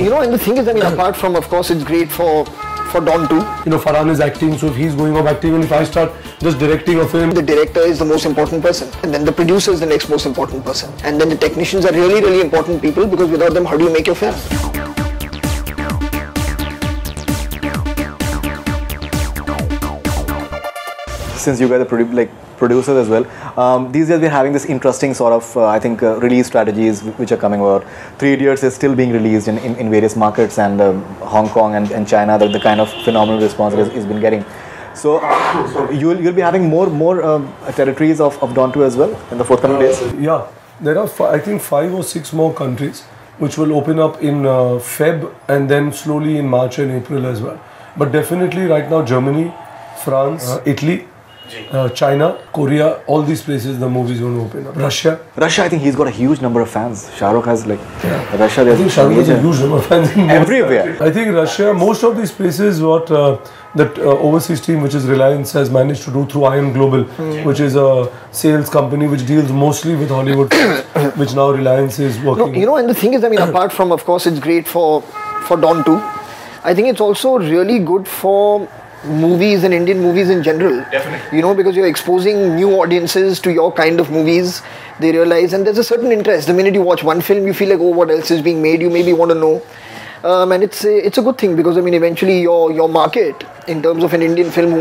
And the thing is, apart from, of course, it's great for Don too. Farhan is acting, so if he's going off acting and if I start just directing a film. The director is the most important person, and then the producer is the next most important person, and then the technicians are really, really important people, because without them, how do you make your film? Since you guys are producers as well, these days we're having this interesting sort of, release strategies which are coming out. Three Idiots is still being released in various markets, and Hong Kong and China, the kind of phenomenal response it's been getting. So you'll be having more territories of Don 2 as well in the forthcoming days? Yeah, there are I think 5 or 6 more countries which will open up in Feb, and then slowly in March and April as well. But definitely right now Germany, France, Italy, China, Korea, all these places the movie is going to open up. Russia, I think he's got a huge number of fans. Shahrukh has Russia. I think Shahrukh has a huge number of fans everywhere. I think Russia, most of these places, what that overseas team, which is Reliance, has managed to do through IM Global, which is a sales company which deals mostly with Hollywood films, which now Reliance is working. And the thing is, apart from, of course, it's great for Don too. I think it's also really good for movies and Indian movies in general. Definitely. Because you're exposing new audiences to your kind of movies. They realize, and there's a certain interest. The minute you watch one film, you feel like, oh, what else is being made? You maybe want to know. And it's a good thing, because eventually your market in terms of an Indian film,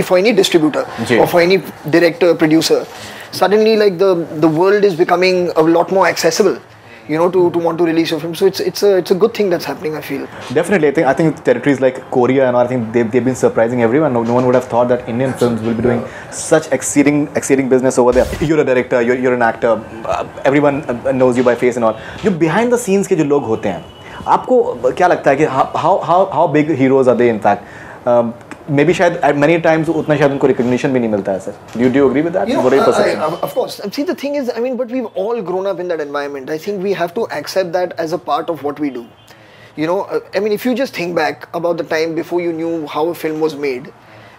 for any distributor or for any director, producer, suddenly the world is becoming a lot more accessible. To want to release your film. So it's a good thing that's happening, I feel. Definitely. I think territories like Korea and I think they've been surprising everyone. No one would have thought that Indian films will be doing such exceeding business over there. You're a director, you're an actor, everyone knows you by face and all. You behind the scenes के जो लोग होते हैं, आपको क्या लगता है कि how big heroes are they in fact? Maybe शायद many times उतना शायद उनको recognition भी नहीं मिलता है, sir. Do you agree with that? What are your perception? Of course. See, the thing is, but we've all grown up in that environment. I think we have to accept that as a part of what we do. If you just think back about the time before you knew how a film was made,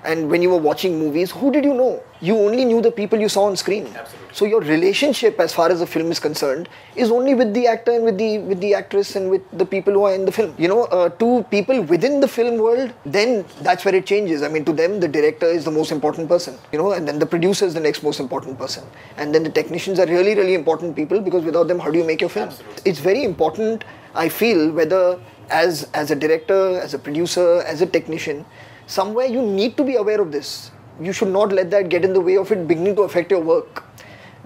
and when you were watching movies, who did you know? You only knew the people you saw on screen. Absolutely. So your relationship, as far as the film is concerned, is only with the actor and with the actress and with the people who are in the film. To people within the film world, then that's where it changes. To them, the director is the most important person. And then the producer is the next most important person. And then the technicians are really, really important people, because without them, how do you make your film? Absolutely. It's very important, I feel, whether as a director, as a producer, as a technician, somewhere you need to be aware of this. You should not let that get in the way of it beginning to affect your work,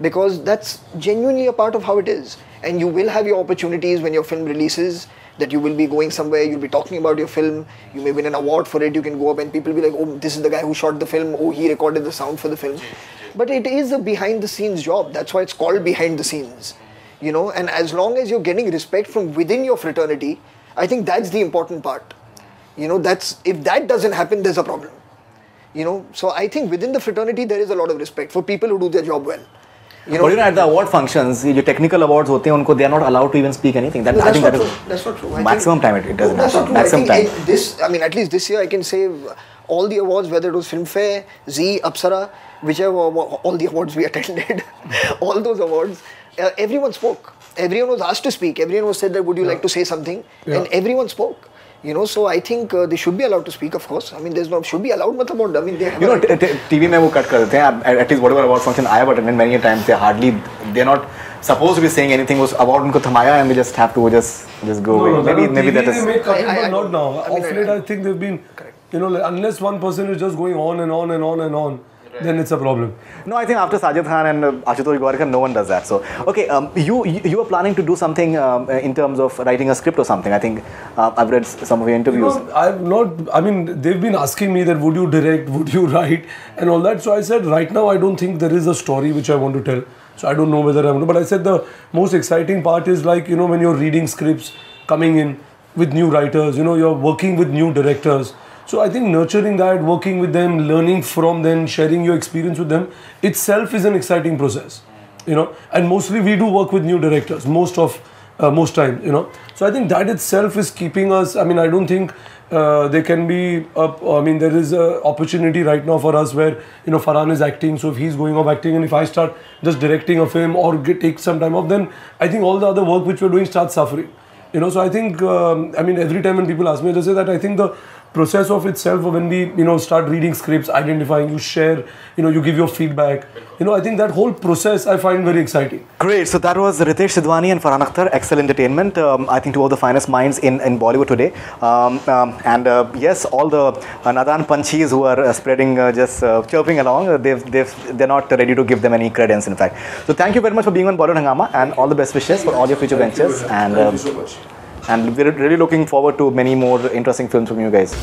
because that's genuinely a part of how it is. And you will have your opportunities when your film releases, that you will be going somewhere, you'll be talking about your film, you may win an award for it, you can go up and people will be like, oh, this is the guy who shot the film, oh, he recorded the sound for the film. But it is a behind the scenes job. That's why it's called behind the scenes. And as long as you're getting respect from within your fraternity, I think that's the important part. If that doesn't happen, there's a problem. So I think within the fraternity there is a lot of respect for people who do their job well. But at the award functions, the technical awards होते हैं उनको they are not allowed to even speak anything. That's not true. Maximum time it doesn't happen. Maximum time. At least this year I can say all the awards, whether it was Filmfare, Zee, Apsara, whichever all the awards we attended, all those awards, everyone spoke. Everyone was asked to speak. Everyone was said that would you like to say something, and everyone spoke. So I think they should be allowed to speak, of course. There's no should be allowed. They have TV में वो cut कर देते हैं. At least whatever award function I have attended many a times, they're not supposed to be saying anything. उस award उनको थमाया and we just have to just go away. Maybe that is. They make cut, but not now. Of late, I think they've been, unless one person is just going on and on and on and on, then it's a problem. No, I think after Sajid Khan and Ashutosh Gowariker, no one does that. So, okay, you are planning to do something in terms of writing a script or something. I think I've read some of your interviews. I've not. They've been asking me that would you direct, would you write, and all that. So I said right now I don't think there is a story which I want to tell. So I don't know whether I'm. But I said the most exciting part is when you're reading scripts, coming in with new writers. You're working with new directors. So I think nurturing that, working with them, learning from them, sharing your experience with them itself is an exciting process, And mostly we do work with new directors most time, So I think that itself is keeping us. I don't think there can be. There is an opportunity right now for us where Farhan is acting. So if he's going off acting, and if I start just directing a film or take some time off, then I think all the other work which we're doing starts suffering. You know, so I think, I mean, every time when people ask me, I just say that I think the process of itself, when we, you know, start reading scripts, identifying, you share, you know, you give your feedback, you know, I think that whole process I find very exciting. Great. So that was Ritesh Sidhwani and Farhan Akhtar, Excel Entertainment. I think two of the finest minds in Bollywood today. Yes, all the Nadan Panchis who are spreading, just chirping along, they're not ready to give them any credence, in fact. So thank you very much for being on Bollywood Hungama, and all the best wishes for all your future ventures. And Thank you so much. And we're really looking forward to many more interesting films from you guys.